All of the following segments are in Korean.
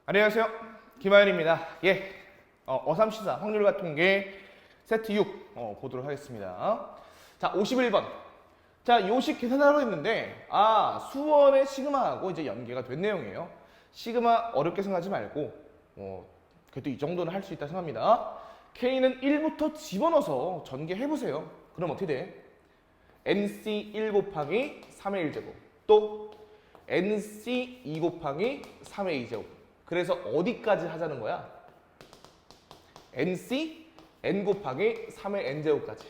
안녕하세요. 김하연입니다. 어삼시사 확률과 통계 세트 6 보도록 하겠습니다. 자, 51번. 자, 요식 계산하러 했는데 수원의 시그마하고 이제 연계가 된 내용이에요. 시그마 어렵게 생각하지 말고 그래도 이 정도는 할 수 있다 생각합니다. K는 1부터 집어넣어서 전개해보세요. 그럼 어떻게 돼? NC 1 곱하기 3의 1제곱 또 NC 2 곱하기 3의 2제곱. 그래서 어디까지 하자는 거야? NC N 곱하기 3의 N제곱까지.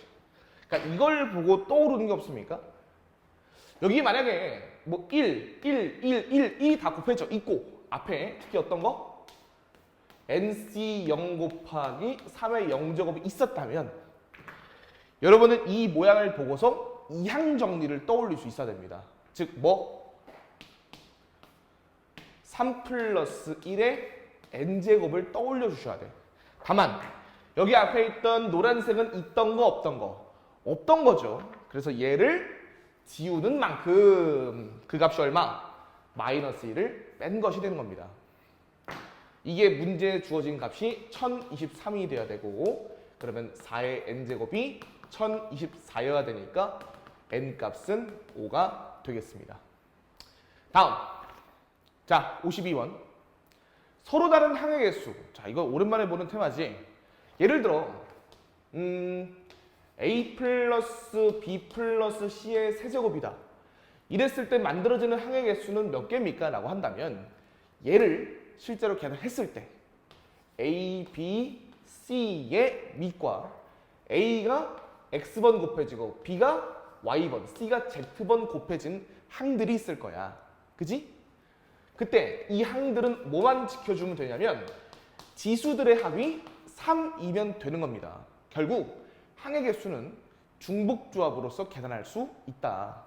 그러니까 이걸 보고 떠오르는 게 없습니까? 여기 만약에 뭐 1, 2 다 곱해져 있고 앞에 특히 어떤 거? NC 0 곱하기 3의 0제곱이 있었다면 여러분은 이 모양을 보고서 이항 정리를 떠올릴 수 있어야 됩니다. 즉 뭐? 3 플러스 1의 n제곱을 떠올려 주셔야 돼. 다만 여기 앞에 있던 노란색은 있던 거 없던 거? 없던 거죠. 그래서 얘를 지우는 만큼 그 값이 얼마? 마이너스 1을 뺀 것이 되는 겁니다. 이게 문제에 주어진 값이 1023이 돼야 되고 그러면 4의 n제곱이 1024여야 되니까 n값은 5가 되겠습니다. 다음. 자, 52번. 서로 다른 항의 개수. 자, 이거 오랜만에 보는 테마지. 예를 들어 A 플러스 B 플러스 C의 세제곱이다. 이랬을 때 만들어지는 항의 개수는 몇 개입니까? 라고 한다면 얘를 실제로 계산했을 때 A, B, C의 밑과 A가 X번 곱해지고 B가 Y번, C가 Z번 곱해진 항들이 있을 거야. 그지? 그때 이 항들은 뭐만 지켜주면 되냐면 지수들의 합이 3이면 되는 겁니다. 결국 항의 개수는 중복조합으로서 계산할 수 있다.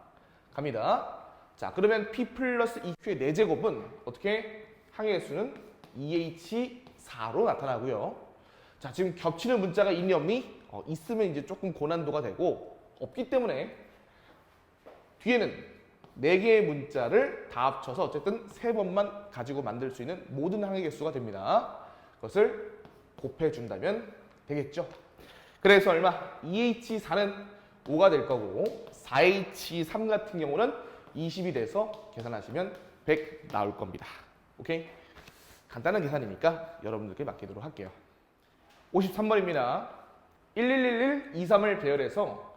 갑니다. 자, 그러면 P 플러스 EQ의 4제곱은 어떻게? 항의 개수는 2H4로 나타나고요. 자, 지금 겹치는 문자가 있니 없니? 있으면 이제 조금 고난도가 되고 없기 때문에 뒤에는 4개의 문자를 다 합쳐서 어쨌든 3번만 가지고 만들 수 있는 모든 항의 개수가 됩니다. 그것을 곱해준다면 되겠죠. 그래서 얼마? 2H4는 5가 될 거고 4H3 같은 경우는 20이 돼서 계산하시면 100 나올 겁니다. 오케이? 간단한 계산이니까 여러분들께 맡기도록 할게요. 53번입니다. 1111, 23을 배열해서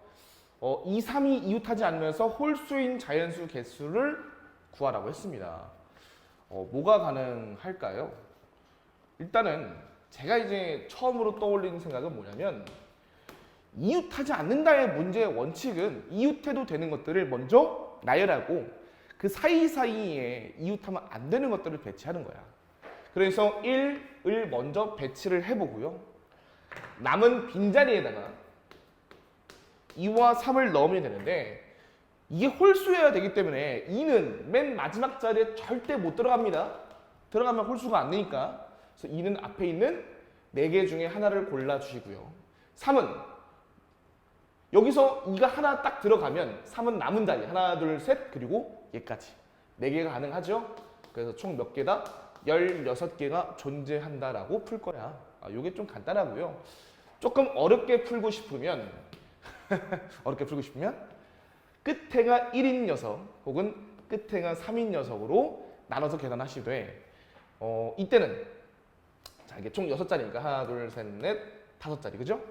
2, 3이 이웃하지 않으면서 홀수인 자연수 개수를 구하라고 했습니다. 뭐가 가능할까요? 일단은 제가 이제 처음으로 떠올리는 생각은 뭐냐면 이웃하지 않는다의 문제의 원칙은 이웃해도 되는 것들을 먼저 나열하고 그 사이사이에 이웃하면 안 되는 것들을 배치하는 거야. 그래서 1을 먼저 배치를 해보고요. 남은 빈자리에다가 2와 3을 넣으면 되는데 이게 홀수여야 되기 때문에 2는 맨 마지막 자리에 절대 못 들어갑니다. 들어가면 홀수가 안 되니까. 그래서 2는 앞에 있는 4개 중에 하나를 골라주시고요. 3은 여기서 2가 하나 딱 들어가면 3은 남은 자리 하나, 둘, 셋 그리고 얘까지 4개가 가능하죠. 그래서 총 몇 개다? 16개가 존재한다라고 풀 거야. 이게 좀 간단하고요. 조금 어렵게 풀고 싶으면 끝에가 1인 녀석 혹은 끝에가 3인 녀석으로 나눠서 계산하시되 이때는 자 이게 총 6자리니까 하나 둘 셋 넷 5자리 그죠?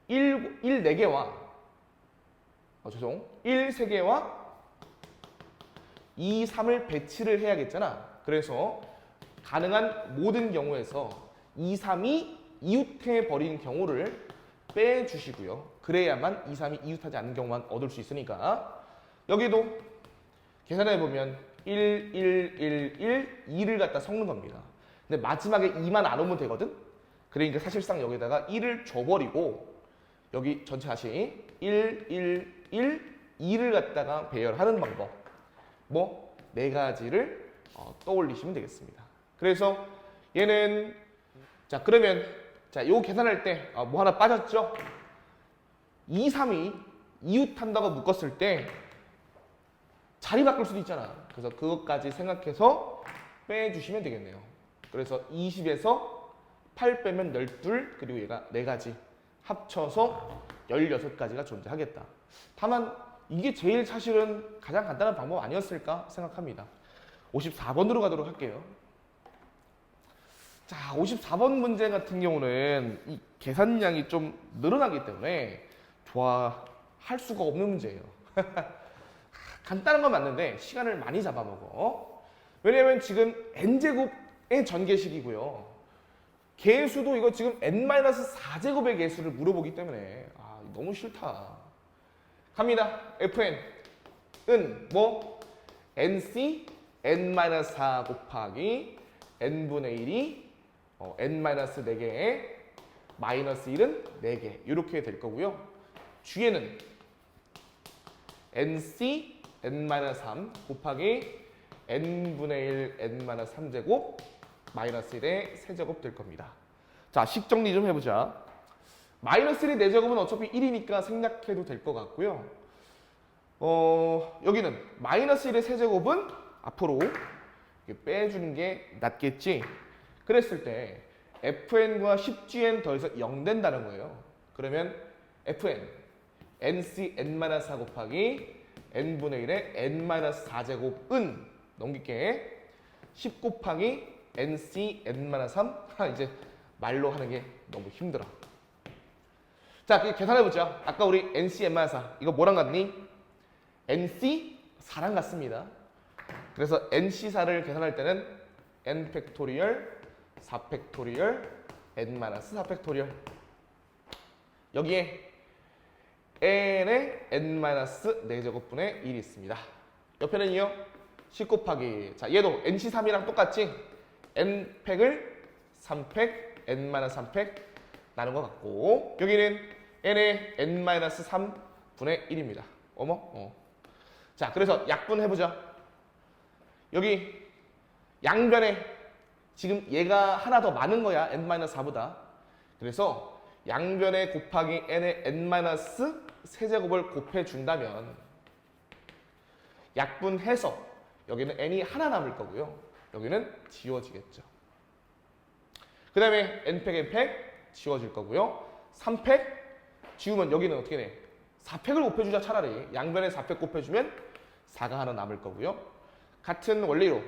1 4개와 1 3개와 2 3을 배치를 해야겠잖아. 그래서 가능한 모든 경우에서 2 3이 이웃해 버린 경우를 빼주시고요. 그래야만 2, 3이 이웃하지 않는 경우만 얻을 수 있으니까 여기도 계산해보면 1, 1, 1, 1, 2를 갖다 섞는 겁니다. 근데 마지막에 2만 안 오면 되거든? 그러니까 사실상 여기다가 1을 줘버리고 여기 전체 다시 1, 1, 1, 2를 갖다가 배열하는 방법 뭐 4가지를 떠올리시면 되겠습니다. 그래서 얘는 자 그러면 자, 요 계산할 때 뭐 하나 빠졌죠? 2, 3이 이웃한다고 묶었을 때 자리 바꿀 수도 있잖아. 그래서 그것까지 생각해서 빼주시면 되겠네요. 그래서 20에서 8 빼면 12, 그리고 얘가 4가지 합쳐서 16가지가 존재하겠다. 다만 이게 제일 사실은 가장 간단한 방법 아니었을까 생각합니다. 54번으로 가도록 할게요. 자, 54번 문제 같은 경우는 이 계산량이 좀 늘어나기 때문에 좋아할 수가 없는 문제예요. 간단한 건 맞는데 시간을 많이 잡아먹어. 왜냐면 지금 n제곱의 전개식이고요. 개수도 이거 지금 n-4제곱의 개수를 물어보기 때문에 너무 싫다. 갑니다. fn은 뭐 nc n-4 곱하기 n분의 1이 n-4개에 마이너스 1은 4개 이렇게 될 거고요. g에는 nc n-3 곱하기 n분의 1 n-3제곱 마이너스 1의 세제곱 될 겁니다. 자, 식 정리 좀 해보자. 마이너스 1의 4제곱은 어차피 1이니까 생략해도 될 것 같고요. 여기는 마이너스 1의 세제곱은 앞으로 빼주는 게 낫겠지. 그랬을 때 fn과 10gn 더해서 0 된다는 거예요. 그러면 fn nc n-4 곱하기 n분의 1의 n-4제곱은 넘길게 10 곱하기 nc n-3 이제 말로 하는 게 너무 힘들어. 자, 계산해보자. 아까 우리 nc n-4 이거 뭐랑 같니? nc 4랑 같습니다. 그래서 nc4를 계산할 때는 n 팩토리얼 4 팩토리얼 n-4 팩토리얼 여기에 n의 n-4제곱분의 1이 있습니다. 옆에는요 10 곱하기 자 얘도 nc3이랑 똑같지? n팩을 3팩 n-3팩 나눈 것 같고 여기는 n의 n-3분의 1입니다. 자, 그래서 약분해보자. 여기 양변에 지금 얘가 하나 더 많은 거야. n-4보다. 그래서 양변에 곱하기 n의 n-세제곱을 곱해준다면 약분해서 여기는 n이 하나 남을 거고요. 여기는 지워지겠죠. 그 다음에 n팩 n팩 지워질 거고요. 3팩 지우면 여기는 어떻게 돼? 4팩을 곱해주자. 차라리 양변에 4팩 곱해주면 4가 하나 남을 거고요. 같은 원리로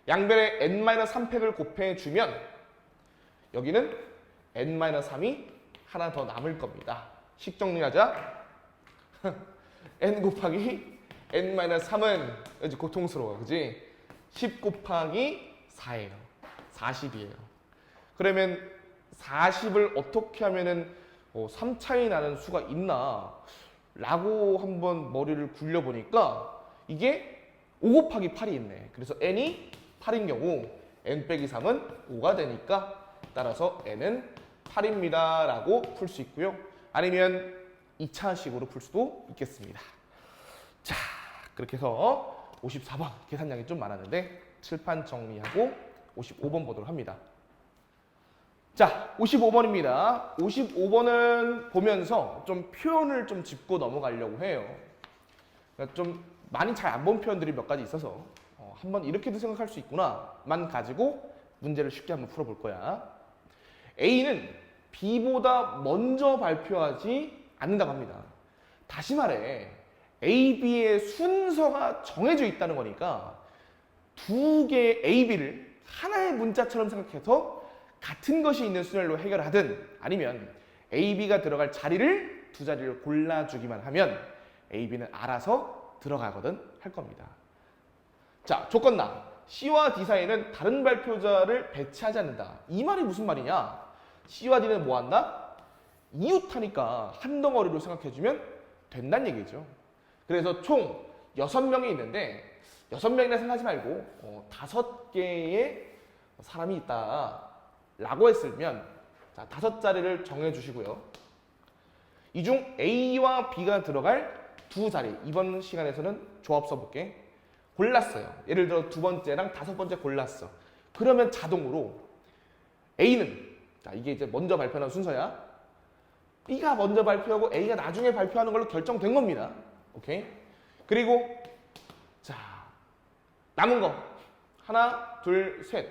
양변에 n-3팩을 곱해주면 여기는 n-3이 하나 더 남을 겁니다. 식 정리하자. n 곱하기 n-3은 이제 고통스러워. 그지? 10 곱하기 4예요. 40이에요. 그러면 40을 어떻게 하면은 3차이 나는 수가 있나? 라고 한번 머리를 굴려보니까 이게 5 곱하기 8이 있네. 그래서 n이 8인 경우 n 빼기 3은 5가 되니까 따라서 n은 8입니다. 라고 풀 수 있고요. 아니면 2차식으로 풀 수도 있겠습니다. 자, 그렇게 해서 54번 계산량이 좀 많았는데 칠판 정리하고 55번 보도록 합니다. 자, 55번입니다. 55번은 보면서 좀 표현을 좀 짚고 넘어가려고 해요. 그러니까 좀 많이 잘 안 본 표현들이 몇 가지 있어서 한번 이렇게도 생각할 수 있구나만 가지고 문제를 쉽게 한번 풀어볼 거야. A는 B보다 먼저 발표하지 않는다고 합니다. 다시 말해 A, B의 순서가 정해져 있다는 거니까 두 개의 A, B를 하나의 문자처럼 생각해서 같은 것이 있는 순열로 해결하든 아니면 A, B가 들어갈 자리를 두 자리를 골라주기만 하면 A, B는 알아서 들어가거든 할 겁니다. 자, 조건나 C와 D 사이에는 다른 발표자를 배치하지 않는다. 이 말이 무슨 말이냐? C와 D는 뭐 한다? 이웃하니까 한 덩어리로 생각해주면 된다는 얘기죠. 그래서 총 6명이 있는데 6명이나 생각하지 말고 5개의 사람이 있다 라고 했으면 자, 5자리를 정해주시고요. 이 중 A와 B가 들어갈 두 자리, 이번 시간에서는 조합 써볼게. 골랐어요. 예를 들어 두 번째랑 5번째 골랐어. 그러면 자동으로 A는 자, 이게 이제 먼저 발표하는 순서야. B가 먼저 발표하고 A가 나중에 발표하는 걸로 결정된 겁니다. 오케이? 그리고 자, 남은 거 하나, 둘, 셋.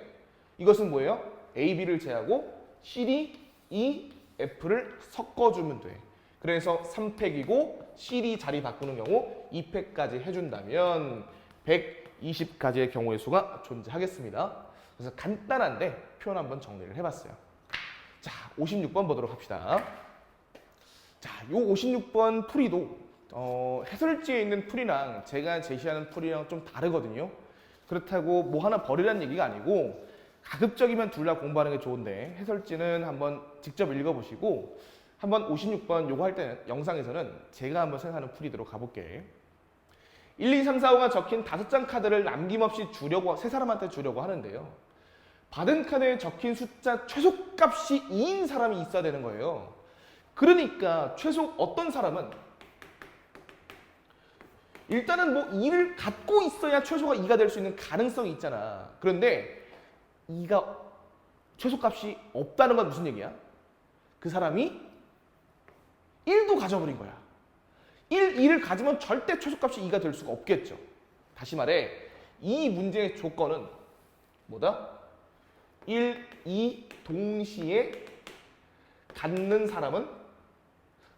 이것은 뭐예요? A, B를 제하고 C, D, E, F를 섞어주면 돼. 그래서 3팩이고 C, D 자리 바꾸는 경우 2팩까지 해준다면 120가지의 경우의 수가 존재하겠습니다. 그래서 간단한데 표현 한번 정리를 해봤어요. 자, 56번 보도록 합시다. 자, 요 56번 풀이도 해설지에 있는 풀이랑 제가 제시하는 풀이랑 좀 다르거든요. 그렇다고 뭐 하나 버리라는 얘기가 아니고 가급적이면 둘 다 공부하는 게 좋은데 해설지는 한번 직접 읽어보시고 한번 56번 요거 할 때는 영상에서는 제가 한번 생각하는 풀이대로 가볼게. 1, 2, 3, 4, 5가 적힌 5장 카드를 남김없이 주려고 세 사람한테 주려고 하는데요. 받은 카드에 적힌 숫자 최소값이 2인 사람이 있어야 되는 거예요. 그러니까 최소 어떤 사람은 일단은 뭐 2를 갖고 있어야 최소가 2가 될 수 있는 가능성이 있잖아. 그런데 2가 최소값이 없다는 건 무슨 얘기야? 그 사람이 1도 가져버린 거야. 2를 가지면 절대 최소값이 2가 될 수가 없겠죠. 다시 말해 이 문제의 조건은 뭐다? 1, 2 동시에 갖는 사람은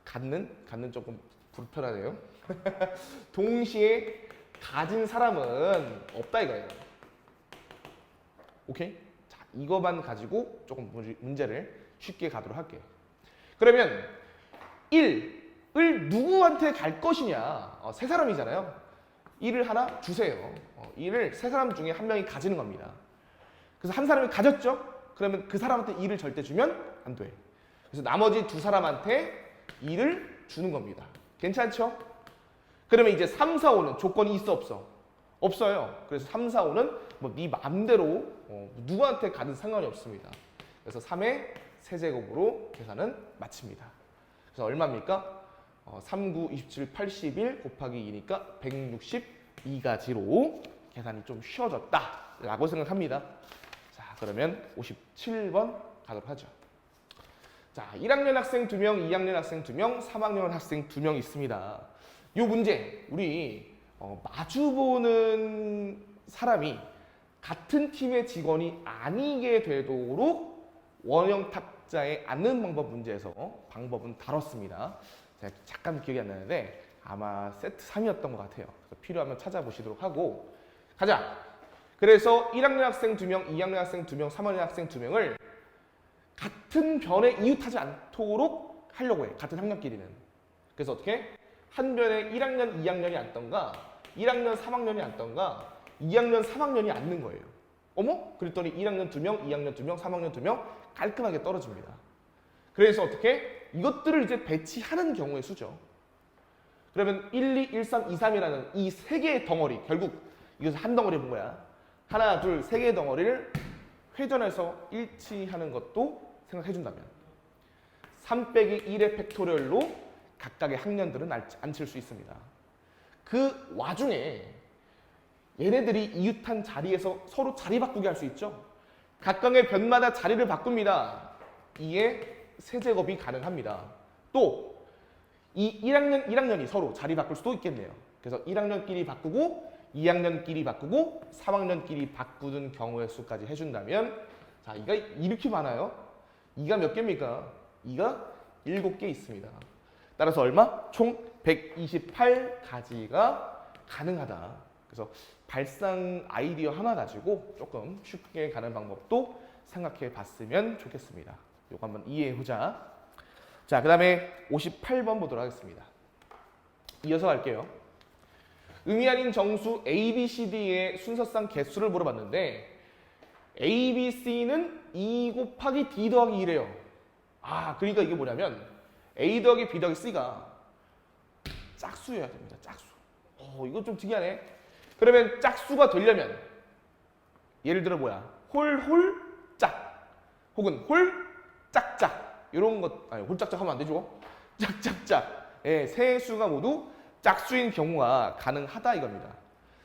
갖는 조금 불편하네요. 동시에 가진 사람은 없다 이거예요. 오케이? 자, 이거만 가지고 조금 문제를 쉽게 가도록 할게요. 그러면 1을 누구한테 갈 것이냐? 세 사람이잖아요. 1을 하나 주세요. 1을 세 사람 중에 한 명이 가지는 겁니다. 그래서 한 사람이 가졌죠? 그러면 그 사람한테 2를 절대 주면 안 돼. 그래서 나머지 두 사람한테 2를 주는 겁니다. 괜찮죠? 그러면 이제 3, 4, 5는 조건이 있어 없어? 없어요. 그래서 3, 4, 5는 뭐 네 마음대로 누구한테 가든 상관이 없습니다. 그래서 3의 세제곱으로 계산은 마칩니다. 그래서 얼마입니까? 3, 9, 27, 81 곱하기 2니까 162가지로 계산이 좀 쉬워졌다라고 생각합니다. 자, 그러면 57번 가도록 하죠. 자, 1학년 학생 2명, 2학년 학생 2명, 3학년 학생 2명 있습니다. 이 문제 우리 마주보는 사람이 같은 팀의 직원이 아니게 되도록 원형 탁자에 앉는 방법 문제에서 방법은 다뤘습니다. 제가 잠깐 기억이 안 나는데 아마 세트 3이었던 것 같아요. 그래서 필요하면 찾아보시도록 하고 가자. 그래서 1학년 학생 2명, 2학년 학생 2명, 3학년 학생 2명을 같은 변에 이웃하지 않도록 하려고 해. 같은 학년끼리는. 그래서 어떻게? 한 변에 1학년, 2학년이 앉던가 1학년, 3학년이 앉던가 2학년, 3학년이 앉는 거예요. 어머? 그랬더니 1학년 2명, 2학년 2명, 3학년 2명 깔끔하게 떨어집니다. 그래서 어떻게? 이것들을 이제 배치하는 경우의 수죠. 그러면 1, 2, 1, 3, 2, 3이라는 이 세 개의 덩어리, 결국 이것을 한 덩어리 본 거야. 하나, 둘, 세 개의 덩어리를 회전해서 일치하는 것도 생각해준다면 3 빼기 1의 팩토리얼로 각각의 학년들은 앉힐 수 있습니다. 그 와중에 얘네들이 이웃한 자리에서 서로 자리 바꾸게 할 수 있죠. 각각의 변마다 자리를 바꿉니다. 이에 세제곱이 가능합니다. 또 이 1학년, 1학년이 서로 자리 바꿀 수도 있겠네요. 그래서 1학년끼리 바꾸고 2학년끼리 바꾸고 3학년끼리 바꾸는 경우의 수까지 해준다면 자, 이가 이렇게 많아요. 2가 몇 개입니까? 2가 7개 있습니다. 따라서 얼마? 총 128가지가 가능하다. 그래서 발상 아이디어 하나 가지고 조금 쉽게 가는 방법도 생각해 봤으면 좋겠습니다. 이거 한번 이해해 보자. 자, 그 다음에 58번 보도록 하겠습니다. 이어서 갈게요. 의미 아닌 정수 A, B, C, D의 순서상 개수를 물어봤는데 A, B, C는 2 곱하기 D 더하기 2래요. 아, 그러니까 이게 뭐냐면 A 더하기 B 더하기 C가 짝수여야 됩니다. 짝수. 이거 좀 특이하네. 그러면 짝수가 되려면 예를 들어 뭐야? 홀 짝 혹은 홀 짝짝 이런 것 아니 홀짝짝 하면 안 되죠? 짝짝짝. 예, 세 수가 모두 짝수인 경우가 가능하다 이겁니다.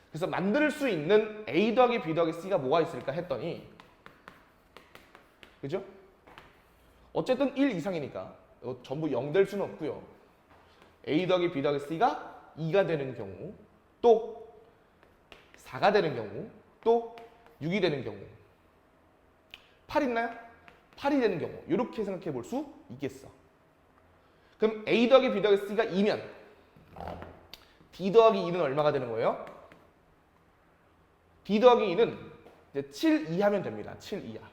그래서 만들 수 있는 A 더하기 B 더하기 C가 뭐가 있을까 했더니 그죠? 어쨌든 1 이상이니까 전부 0 될 수는 없고요. A 더하기 B 더하기 C가 2가 되는 경우 또 4가 되는 경우 또 6이 되는 경우 8 있나요? 8이 되는 경우 이렇게 생각해 볼 수 있겠어. 그럼 A 더하기 B 더하기 C가 2면 D 더하기 2는 얼마가 되는 거예요? D 더하기 2는 이제 7 이하면 됩니다. 7 이하.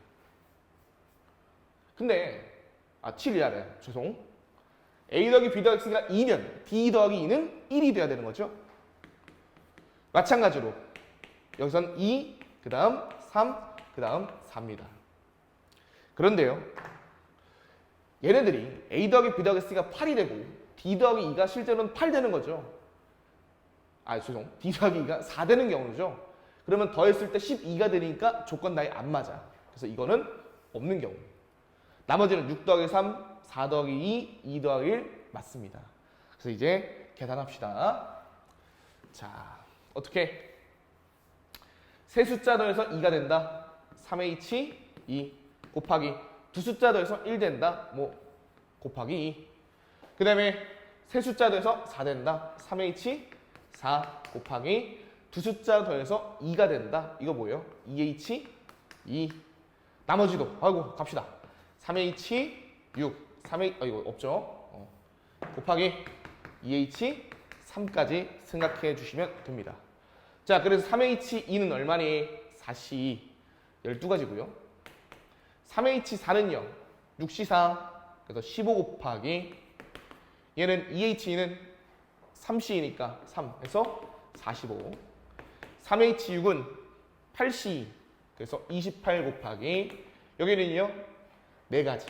근데 7 이하래. 죄송. A 더하기 B 더하기 C가 2면 D 더하기 2는 1이 돼야 되는 거죠. 마찬가지로 여기선 2, 그 다음 3, 그 다음 4입니다. 그런데요. 얘네들이 A 더하기 B 더하기 C가 8이 되고 D 더하기 2가 실제로는 8 되는 거죠. 죄송. D 더하기 2가 4 되는 경우죠. 그러면 더했을 때 12가 되니까 조건 나이 안 맞아. 그래서 이거는 없는 경우. 나머지는 6 더하기 3, 4 더하기 2, 2 더하기 1 맞습니다. 그래서 이제 계산합시다. 자, 어떻게? 세 숫자 더해서 2가 된다. 3H 2 곱하기 두 숫자 더해서 1 된다. 곱하기 2. 그 다음에 세 숫자 더해서 4 된다. 3H 4 곱하기 두 숫자 더해서 2가 된다. 이거 뭐예요? 2H 2. 나머지도 갑시다. 3H 6 3H 이거 없죠? 곱하기 2H 3까지 생각해 주시면 됩니다. 자, 그래서 3H 2는 얼마니? 4C 12가지고요. 3H 4는요. 6C 4 그래서 15 곱하기 얘는 2H 2는 3C니까 3 해서 45. 3H 6은 8C 그래서 28 곱하기 여기는요 4가지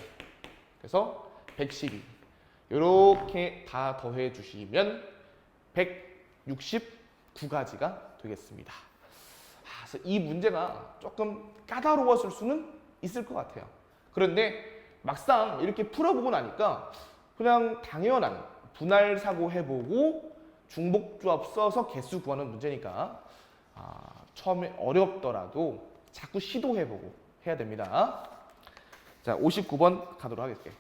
그래서 112 이렇게 다 더해 주시면 169가지가 되겠습니다. 그래서 이 문제가 조금 까다로웠을 수는 있을 것 같아요. 그런데 막상 이렇게 풀어보고 나니까 그냥 당연한 분할 사고 해보고 중복조합 써서 개수 구하는 문제니까 처음에 어렵더라도 자꾸 시도해보고 해야 됩니다. 자, 59번 가도록 하겠습니다.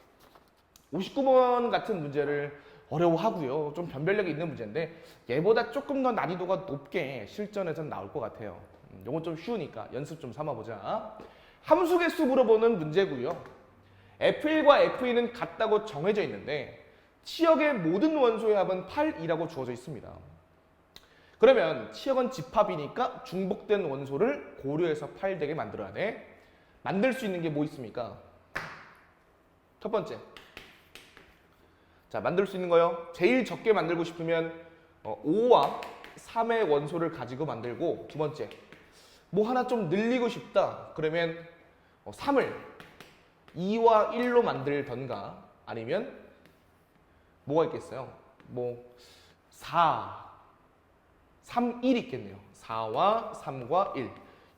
59번 같은 문제를 어려워하고요. 좀 변별력이 있는 문제인데 얘보다 조금 더 난이도가 높게 실전에서는 나올 것 같아요. 요건 좀 쉬우니까 연습 좀 삼아보자. 함수 개수 물어보는 문제고요. F1과 F2는 같다고 정해져 있는데 치역의 모든 원소의 합은 8이라고 주어져 있습니다. 그러면 치역은 집합이니까 중복된 원소를 고려해서 8 되게 만들어야 돼. 만들 수 있는 게 뭐 있습니까? 첫 번째. 자, 만들 수 있는 거요. 제일 적게 만들고 싶으면 5와 3의 원소를 가지고 만들고, 두 번째. 뭐 하나 좀 늘리고 싶다. 그러면 3을 2와 1로 만들던가 아니면 뭐가 있겠어요? 4, 3, 1 있겠네요. 4와 3과 1.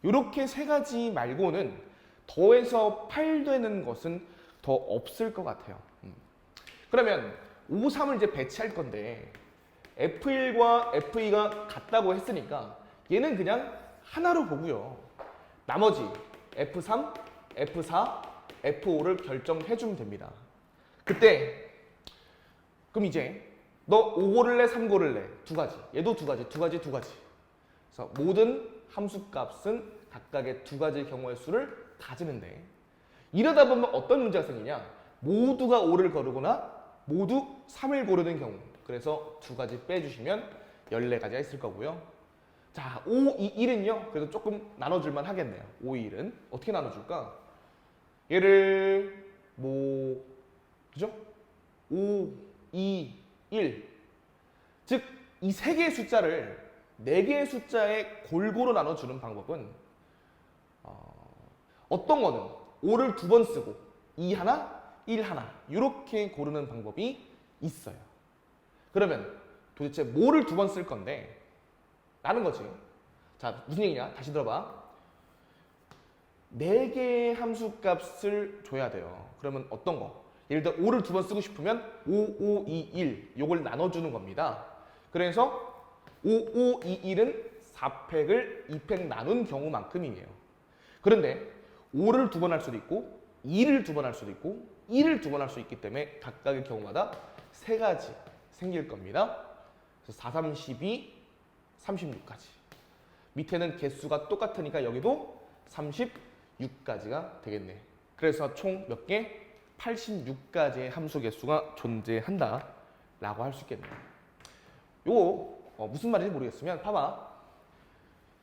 이렇게 세 가지 말고는 더해서 8 되는 것은 더 없을 것 같아요. 그러면 5, 3을 이제 배치할 건데 F1과 F2가 같다고 했으니까 얘는 그냥 하나로 보고요. 나머지 F3, F4, F5를 결정해주면 됩니다. 그때 그럼 이제 너 5 고를래, 3 고를래? 두 가지. 얘도 두 가지, 두 가지, 두 가지. 그래서 모든 함수값은 각각의 두 가지의 경우의 수를 가지는데 이러다 보면 어떤 문제가 생기냐? 모두가 5를 거르거나 모두 3을 고르는 경우. 그래서 두 가지 빼주시면 14가지가 있을 거고요. 자, 5, 2, 1은요. 그래도 조금 나눠줄만 하겠네요. 5, 2, 1은. 어떻게 나눠줄까? 얘를 그죠? 5, 2, 1. 즉, 이 세 개의 숫자를 4개의 숫자에 골고루 나눠주는 방법은 어떤 거는 5를 2번 쓰고 2 하나, 1 하나 이렇게 고르는 방법이 있어요. 그러면 도대체 뭐를 2번 쓸 건데? 라는 거지. 자, 무슨 얘기냐? 다시 들어봐. 4개의 함수값을 줘야 돼요. 그러면 어떤 거? 예를 들어 5를 2번 쓰고 싶으면 5, 5, 2, 1 요걸 나눠주는 겁니다. 그래서 5, 5, 2, 1은 4팩을 2팩 나눈 경우만큼이에요. 그런데 5를 2번 할 수도 있고 2를 2번 할 수도 있고 1을 2번 할 수 있기 때문에 각각의 경우마다 3가지 생길 겁니다. 그래서 4, 3, 12, 36까지. 밑에는 개수가 똑같으니까 여기도 36까지가 되겠네. 그래서 총 몇 개? 86가지의 함수 개수가 존재한다 라고 할 수 있겠네요. 요거 무슨 말인지 모르겠으면 봐봐.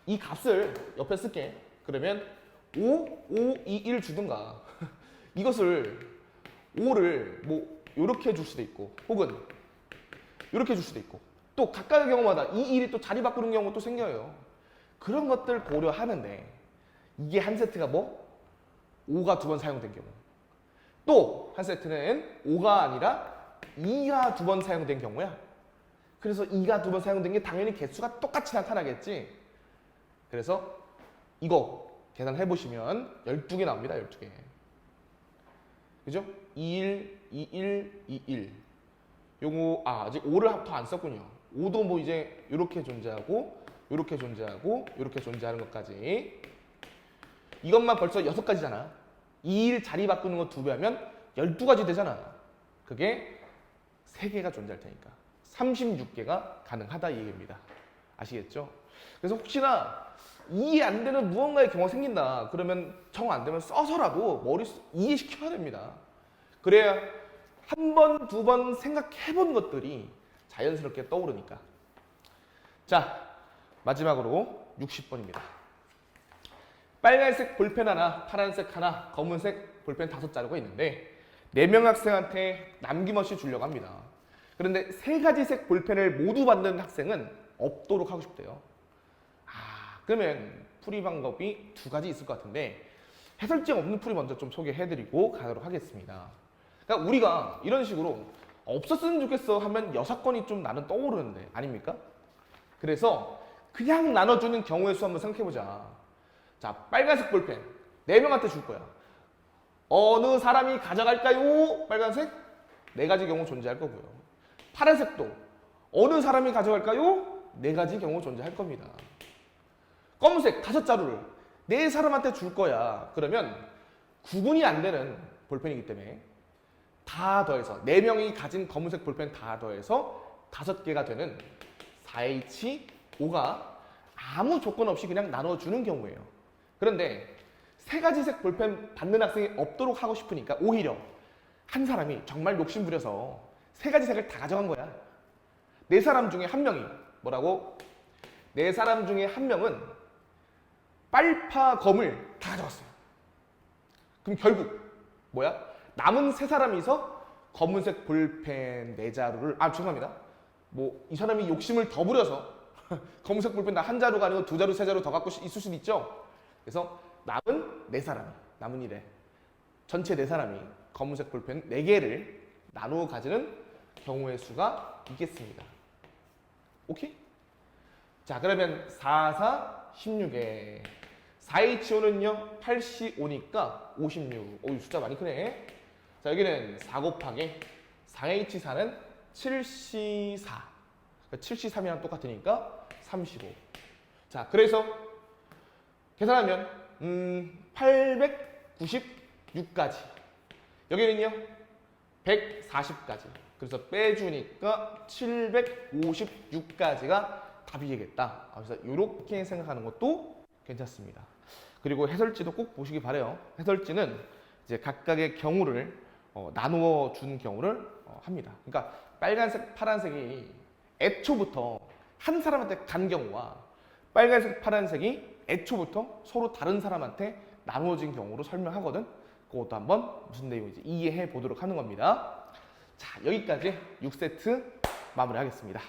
이 값을 옆에 쓸게. 그러면 5, 5, 2, 1 주든가 이것을 5를 뭐 요렇게 줄 수도 있고 혹은 요렇게 줄 수도 있고 또 각각의 경우마다 2, 1이 또 자리 바꾸는 경우가 또 생겨요. 그런 것들 고려하는데 이게 한 세트가 뭐? 5가 2번 사용된 경우. 또 한 세트는 5가 아니라 2가 2번 사용된 경우야. 그래서 2가 2번 사용된 게 당연히 개수가 똑같이 나타나겠지. 그래서 이거 계산해 보시면 12개 나옵니다. 12개. 그죠? 21, 21, 21. 요거 아직 5를 더 안 썼군요. 5도 뭐 이제 이렇게 존재하고 이렇게 존재하고 이렇게 존재하는 것까지. 이것만 벌써 6가지잖아. 2일 자리 바꾸는 거 2배 하면 12가지 되잖아. 그게 3개가 존재할 테니까 36개가 가능하다 이 얘기입니다. 아시겠죠? 그래서 혹시나 이해 안 되는 무언가의 경우가 생긴다. 그러면 정 안 되면 써서라도 머릿속 이해시켜야 됩니다. 그래야 한 번, 두 번 생각해 본 것들이 자연스럽게 떠오르니까. 자, 마지막으로 60번입니다. 빨간색 볼펜 하나, 파란색 하나, 검은색 볼펜 5자루가 있는데 4명 학생한테 남김없이 주려고 합니다. 그런데 3가지 색 볼펜을 모두 받는 학생은 없도록 하고 싶대요. 그러면 풀이 방법이 2가지 있을 것 같은데 해설지가 없는 풀이 먼저 좀 소개해드리고 가도록 하겠습니다. 그러니까 우리가 이런 식으로 없었으면 좋겠어 하면 6건이 좀 나는 떠오르는데 아닙니까? 그래서 그냥 나눠주는 경우의 수 한번 생각해보자. 자, 빨간색 볼펜 4명한테 줄 거야. 어느 사람이 가져갈까요? 빨간색 4가지 경우 존재할 거고요. 파란색도 어느 사람이 가져갈까요? 4가지 경우 존재할 겁니다. 검은색 5자루를 4사람한테 줄 거야. 그러면 구분이 안 되는 볼펜이기 때문에 다 더해서 4명이 가진 검은색 볼펜 다 더해서 5개가 되는 4H5가 아무 조건 없이 그냥 나눠주는 경우예요. 그런데 3가지 색 볼펜 받는 학생이 없도록 하고 싶으니까 오히려 한 사람이 정말 욕심 부려서 3가지 색을 다 가져간 거야. 4사람 중에 한 명이 뭐라고? 4사람 중에 한 명은 빨파 검을 다 가져갔어요. 그럼 결국 뭐야? 남은 3사람이서 검은색 볼펜 4자루를 죄송합니다. 뭐 이 사람이 욕심을 더 부려서 검은색 볼펜 다 1자루가 아니고 2자루, 3자루 더 갖고 있을 수도 있죠. 그래서 남은 4사람이 남은 일에 전체 4사람이 검은색 볼펜 4개를 나누어 가지는 경우의 수가 있겠습니다. 오케이? 자, 그러면 4, 4, 16에 4H5는요 8C5니까 56. 이 숫자 많이 크네. 자, 여기는 4 곱하기 4H4는 7C4. 7C3이랑 똑같으니까 35. 자, 그래서 계산하면 896가지. 여기는요 140가지. 그래서 빼주니까 756가지가 답이겠다. 그래서 이렇게 생각하는 것도 괜찮습니다. 그리고 해설지도 꼭 보시기 바래요. 해설지는 이제 각각의 경우를 나누어 준 경우를 합니다. 그러니까 빨간색, 파란색이 애초부터 한 사람한테 간 경우와 빨간색, 파란색이 애초부터 서로 다른 사람한테 나누어진 경우로 설명하거든. 그것도 한번 무슨 내용인지 이해해 보도록 하는 겁니다. 자, 여기까지 6세트 마무리하겠습니다.